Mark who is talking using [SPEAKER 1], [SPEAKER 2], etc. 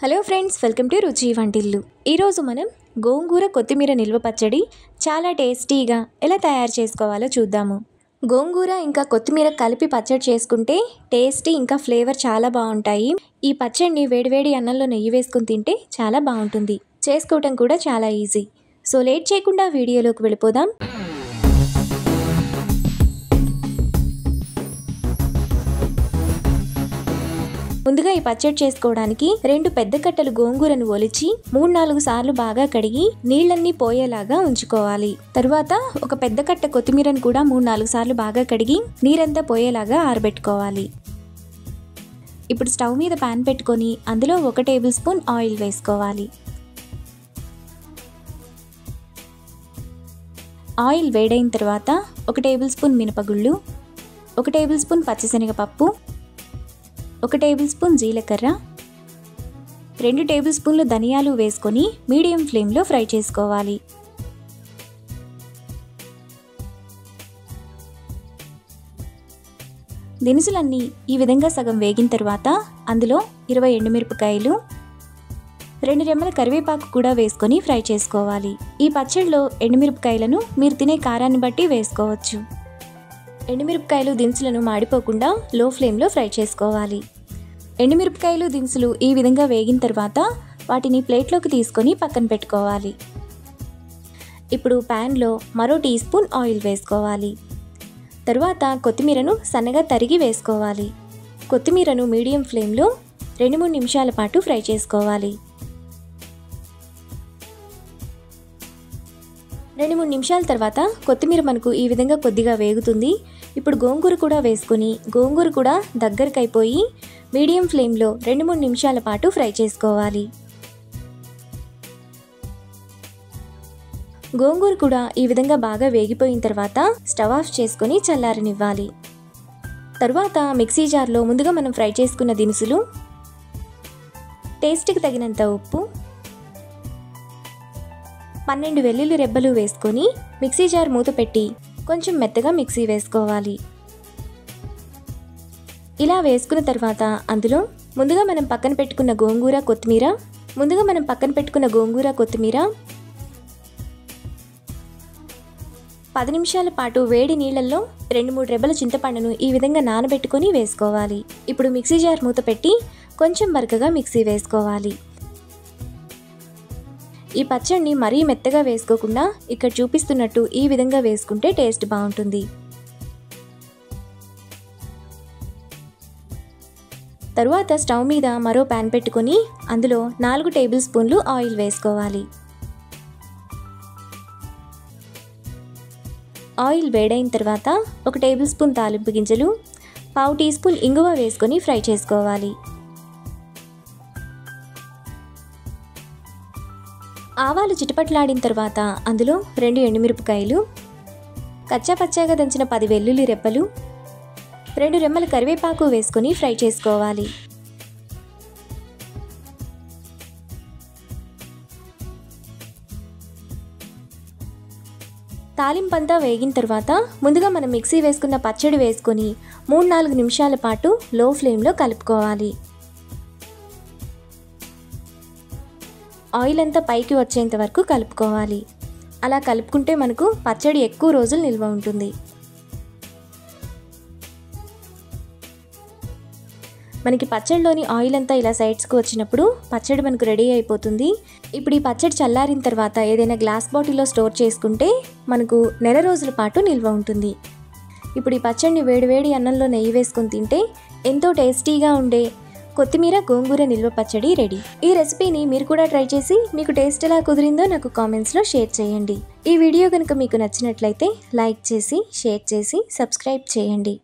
[SPEAKER 1] Hello friends, welcome to రుచి వంటిల్లు. ఈరోజు మనం గోంగూర కొత్తిమీర నిల్వ పచ్చడి చాలా టేస్టీగా ఎలా తయారు చేసుకోవాలో చూద్దాము. గోంగూర ఇంకా కొత్తిమీర కలిపి పచ్చడి చేసుకుంటే టేస్టీ ఇంకా ఫ్లేవర్ చాలా బాగుంటాయి. ఈ పచ్చడిని వేడివేడి అన్నంలో నెయ్యి వేసుకుని తింటే చాలా బాగుంటుంది. చేసుకోవటం కూడా చాలా ఈజీ. సో లేట్ చేయకుండా వీడియోలోకి వెళ్ళిపోదాం. ముందుగా ఈ పచ్చడి చేసుకోవడానికి 2 పెద్ద కట్టలు గోంగూరను ఒలిచి 3-4 సార్లు బాగా కడిగి నీళ్ళన్నీ పోయేలాగా ఉంచుకోవాలి. తరువాత ఒక పెద్ద కట్ట కొత్తిమీరను కూడా 3-4 సార్లు బాగా కడిగి నీరంతా పోయేలాగా ఆరబెట్టుకోవాలి. ఇప్పుడు స్టవ్ మీద పాన్ పెట్టుకొని అందులో 1 టేబుల్ స్పూన్ ఆయిల్ వేసుకోవాలి. ఆయిల్ వేడైన తర్వాత 1 టేబుల్ స్పూన్ మినపగుళ్ళు, 1 టేబుల్ స్పూన్ పచ్చిశనగపప్పు, 1 టేబుల్ స్పూన్ జీలకర్ర, 2 టేబుల్ స్పూన్లు ధనియాలు వేసుకొని మీడియం ఫ్లేమ్లో ఫ్రై చేసుకోవాలి. దినుసులన్నీ ఈ విధంగా సగం వేగిన తర్వాత అందులో 20 ఎండుమిరపకాయలు, 2 రెమ్మల కరివేపాకు కూడా వేసుకొని ఫ్రై చేసుకోవాలి. ఈ పచ్చడిలో ఎండుమిరపకాయలను మీరు తినే కారాన్ని బట్టి వేసుకోవచ్చు. ఎండుమిరపకాయలు దినుసులను మాడిపోకుండా లో ఫ్లేమ్లో ఫ్రై చేసుకోవాలి. ఎండుమిరపకాయలు దినుసులు ఈ విధంగా వేగిన తర్వాత వాటిని ప్లేట్లోకి తీసుకొని పక్కన పెట్టుకోవాలి. ఇప్పుడు ప్యాన్లో మరో టీ స్పూన్ ఆయిల్ వేసుకోవాలి. తరువాత కొత్తిమీరను సన్నగా తరిగి వేసుకోవాలి. కొత్తిమీరను మీడియం ఫ్లేమ్లో 2-3 నిమిషాల పాటు ఫ్రై చేసుకోవాలి. 2-3 నిమిషాల తర్వాత కొత్తిమీర మనకు ఈ విధంగా కొద్దిగా వేగుతుంది. ఇప్పుడు గోంగూర కూడా వేసుకొని గోంగూర కూడా దగ్గరికి అయిపోయి మీడియం ఫ్లేమ్లో 2-3 నిమిషాల పాటు ఫ్రై చేసుకోవాలి. గోంగూర కూడా ఈ విధంగా బాగా వేగిపోయిన తర్వాత స్టవ్ ఆఫ్ చేసుకొని చల్లారనివ్వాలి. తర్వాత మిక్సీ జార్లో ముందుగా మనం ఫ్రై చేసుకున్న దినుసులు, టేస్ట్కి తగినంత ఉప్పు, 12 వెల్లుల్లి రెబ్బలు వేసుకొని మిక్సీ జార్ మూత పెట్టి కొంచెం మెత్తగా మిక్సీ వేసుకోవాలి. ఇలా వేసుకున్న తర్వాత అందులో ముందుగా మనం పక్కన పెట్టుకున్న గోంగూర కొత్తిమీర 10 నిమిషాల పాటు వేడి నీళ్ళల్లో 2-3 రెబ్బల చింతపండును ఈ విధంగా నానబెట్టుకొని వేసుకోవాలి. ఇప్పుడు మిక్సీ జార్ మూత పెట్టి కొంచెం బరకగా మిక్సీ వేసుకోవాలి. ఈ పచ్చడిని మరీ మెత్తగా వేసుకోకుండా ఇక్కడ చూపిస్తున్నట్టు ఈ విధంగా వేసుకుంటే టేస్ట్ బాగుంటుంది. తరువాత స్టవ్ మీద మరో ప్యాన్ పెట్టుకొని అందులో 4 టేబుల్ స్పూన్లు ఆయిల్ వేసుకోవాలి. ఆయిల్ వేడైన తర్వాత 1 టేబుల్ స్పూన్ తాలింపు గింజలు, 1/2 టీ స్పూన్ ఇంగువ వేసుకొని ఫ్రై చేసుకోవాలి. ఆవాలు చిటపట్లాడిన తర్వాత అందులో 2 ఎండుమిరపకాయలు, కచ్చాపచ్చాగా దంచిన 10 వెల్లుల్లి రెబ్బలు, 2 రెమ్మల కరివేపాకు వేసుకొని ఫ్రై చేసుకోవాలి. తాలింపంతా వేగిన తర్వాత ముందుగా మనం మిక్సీ వేసుకున్న పచ్చడి వేసుకొని 3-4 నిమిషాల పాటు లో ఫ్లేమ్లో కలుపుకోవాలి. ఆయిల్ అంతా పైకి వచ్చేంత వరకు కలుపుకోవాలి. అలా కలుపుకుంటే మనకు పచ్చడి ఎక్కువ రోజులు నిల్వ ఉంటుంది. మనకి పచ్చడిలోని ఆయిల్ అంతా ఇలా సైడ్స్కి వచ్చినప్పుడు పచ్చడి మనకు రెడీ అయిపోతుంది. ఇప్పుడు ఈ పచ్చడి చల్లారిన తర్వాత ఏదైనా గ్లాస్ బాటిల్లో స్టోర్ చేసుకుంటే మనకు నెల రోజుల పాటు నిల్వ ఉంటుంది. ఇప్పుడు ఈ పచ్చడిని వేడివేడి అన్నంలో నెయ్యి వేసుకొని తింటే ఎంతో టేస్టీగా ఉండే కొత్తిమీర గోంగూర నిల్వ పచ్చడి రెడీ. ఈ రెసిపీని మీరు కూడా ట్రై చేసి మీకు టేస్ట్ ఎలా కుదిరిందో నాకు కామెంట్స్లో షేర్ చేయండి. ఈ వీడియో కనుక మీకు నచ్చినట్లయితే లైక్ చేసి, షేర్ చేసి, సబ్స్క్రైబ్ చేయండి.